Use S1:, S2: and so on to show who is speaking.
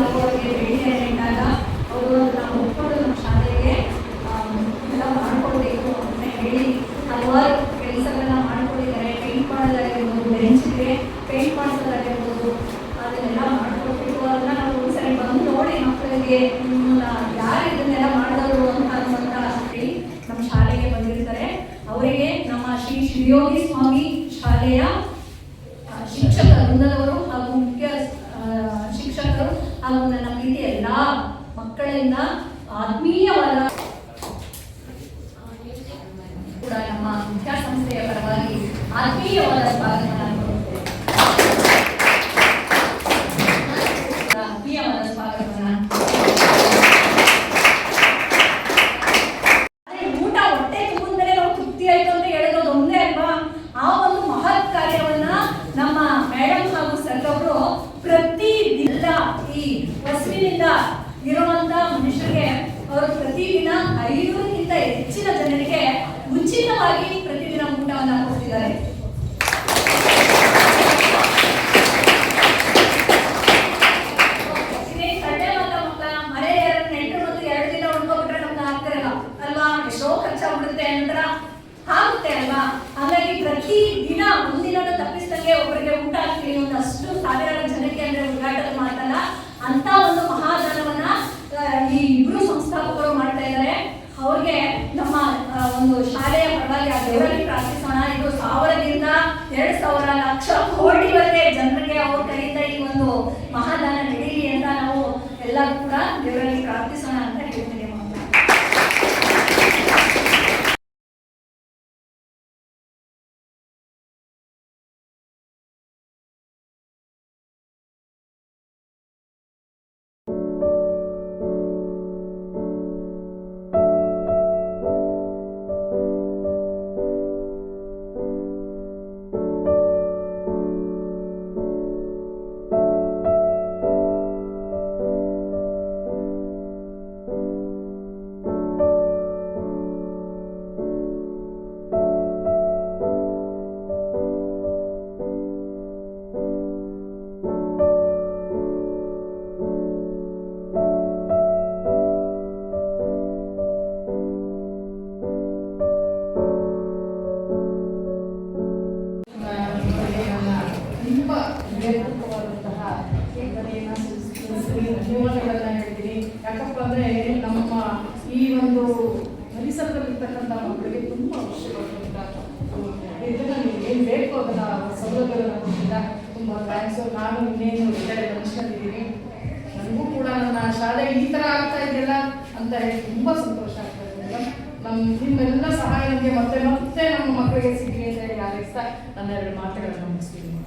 S1: ನಾವು ಅವರಿಗೆ ಬೇಡಿಕೆ ಇಟ್ಟಾಗ ಅವರು ನಾವು ಒಪ್ಪಿಕೊಂಡು ನಮ್ಮ ಶಾಲೆಗೆ ಎಲ್ಲ ಮಾಡಿಕೊಡ್ಬೇಕು ಅಂತ ಹೇಳಿ ಹಲವಾರು ಕೆಲಸಗಳನ್ನ ಮಾಡಿಕೊಂಡಿದ್ದಾರೆ. ಪೇಂಟ್ ಮಾಡೋದಾಗಿರ್ಬೋದು, ಬೆಂಚ್ಗೆ ಪೇಂಟ್ ಮಾಡಿಸೋದಾಗಿರ್ಬೋದು, ಅದನ್ನೆಲ್ಲ ಮಾಡಿಕೊಟ್ಬಿಟ್ಟು ಅದನ್ನ ನಾವು ಒಂದ್ಸರಿ ಬಂದು ನೋಡಿ ಮಕ್ಕಳಿಗೆ ಯಾರು ಇದನ್ನೆಲ್ಲ ಮಾಡಿದವರು ಅಂತ ಹೇಳಿ ನಮ್ಮ ಶಾಲೆಗೆ ಬಂದಿರ್ತಾರೆ. ಅವರಿಗೆ ನಮ್ಮ ಶ್ರೀ ಶಿವಯೋಗಿ ಸ್ವಾಮಿ ಶಾಲೆಯ ಶಿಕ್ಷಕ ವೃಂದದವರು ಹಾಗೂ ಮುಖ್ಯ ಶಿಕ್ಷಕರು ಹಾಗೂ ನನ್ನ ಪ್ರೀತಿ ಎಲ್ಲ ಮಕ್ಕಳಿಂದ ಆತ್ಮೀಯವಾದ ಕೂಡ ನಮ್ಮ ವಿದ್ಯಾಸಂಸ್ಥೆಯ ಪರವಾಗಿ ಆತ್ಮೀಯವಾದ ಸ್ವಾಗತವನ್ನು ಕೊಡುತ್ತೇವೆ. ಆತ್ಮೀಯವಾದ ಸ್ವಾಗತವನ್ನು. ಊಟ ಹೊಟ್ಟೆ ತುಂಬಂದರೆ ನಾವು ತೃಪ್ತಿ ಆಯ್ತು ಅಂತ ಹೇಳೋದು ಒಂದೇ ಅಲ್ವಾ? ಆ ಒಂದು ಮಹತ್ ಕಾರ್ಯವನ್ನ ನಮ್ಮ ಮೇಡಮ್ ಹಾಗೂ ಸರ್ ಅವರು ಪ್ರತಿ ದಿನ ಈ ಹೊಸವಿನಿಂದ ಇರುವಂತ ಮನುಷ್ಯರಿಗೆ ಅವರು ಪ್ರತಿದಿನ 500ಕ್ಕಿಂತ ಹೆಚ್ಚಿನ ಜನರಿಗೆ ಉಚಿತವಾಗಿ ಪ್ರತಿದಿನ ಊಟವನ್ನು ಕೊಡ್ತಿದ್ದಾರೆ. ಸಂಡೆ ಮಕ್ಕಳ ಮನೆ ನೆಂಟರು ಮತ್ತು 2 ದಿನ ಉಳ್ಕೊಬಿಟ್ರೆ ನಮ್ಗೆ ಆಗ್ತಿರಲ್ಲ ಅಲ್ವಾ? ಎಷ್ಟೋ ಖರ್ಚಾಗ್ಬಿಡುತ್ತೆ ನಂತರ ಆಗುತ್ತೆ ಅಲ್ವಾ? ಹಾಗಾಗಿ ಪ್ರತಿ ದಿನ ಒಂದಿನ ತಪ್ಪಿಸಿದಂಗೆ ಒಬ್ಬರಿಗೆ ಊಟ ಹಾಕ್ತೀವಿ ಒಂದಷ್ಟು ಸಾವಿರಾರು ಜನಕ್ಕೆ ಅಂದ್ರೆ ಉದ್ಘಾಟನೆ ಮಾಡ್ತಲ್ಲ ಅಂತ ಒಂದು ಮಹಾದಾನವನ್ನ ಈ ಇಬ್ರು ಸಂಸ್ಥಾಪಕರು ಮಾಡ್ತಾ ಇದ್ದಾರೆ. ಅವ್ರಿಗೆ ನಮ್ಮ ಒಂದು ಶಾಲೆಯ ಪರವಾಗಿ ಆ ದೇವರಲ್ಲಿ ಪ್ರಾರ್ಥಿಸೋಣ. ಇದು 1000ದಿಂದ 2000 ಲಕ್ಷ ಕೋಟಿವರೆಗೆ ಜನರಿಗೆ ಅವ್ರ ಕೈಯಿಂದ ಈ ಒಂದು ಮಹಾದಾನ ನಡೀಲಿ ಅಂತ ನಾವು ಎಲ್ಲರೂ ಕೂಡ ದೇವರಲ್ಲಿ ಪ್ರಾರ್ಥಿಸೋಣ ಅಂತ ಹೇಳ್ತೀನಿ.
S2: ಜೀವನಗಳನ್ನ ಹೇಳ್ತೀನಿ. ಯಾಕಪ್ಪ ಅಂದರೆ ನಮ್ಮ ಈ ಒಂದು ಪರಿಸರದಲ್ಲಿರ್ತಕ್ಕಂಥ ಮಕ್ಕಳಿಗೆ ತುಂಬ ಅವಶ್ಯಕವಾದಂಥ ಇದನ್ನು ನೀವು ಏನು ಬೇಕು ಅದನ್ನು ಸೌಲಭ್ಯಗಳನ್ನು ಕೊಟ್ಟಿಲ್ಲ. ತುಂಬ ಥ್ಯಾಂಕ್ಸು. ನಾನು ಇನ್ನೇನು ಒಳ್ಳೆ ಅನಿಸ್ಕೊಂಡಿದ್ದೀನಿ. ನನಗೂ ಕೂಡ ನನ್ನ ಶಾಲೆ ಈ ಥರ ಆಗ್ತಾ ಇದೆಯಲ್ಲ ಅಂತ ಹೇಳಿ ತುಂಬ ಸಂತೋಷ ಆಗ್ತಾ ಇದೆ. ನಿಮ್ಮೆಲ್ಲ ಸಹಾಯ ನನಗೆ ಮತ್ತೆ ಮತ್ತೆ ನಮ್ಮ ಮಕ್ಕಳಿಗೆ ಸಿಗಲಿ ಅಂತ ಹೇಳಿ ಹಾರೈಸ್ತಾ ನನ್ನ 2 ಮಾತುಗಳನ್ನು ಮುಗಿಸ್ತೀನಿ.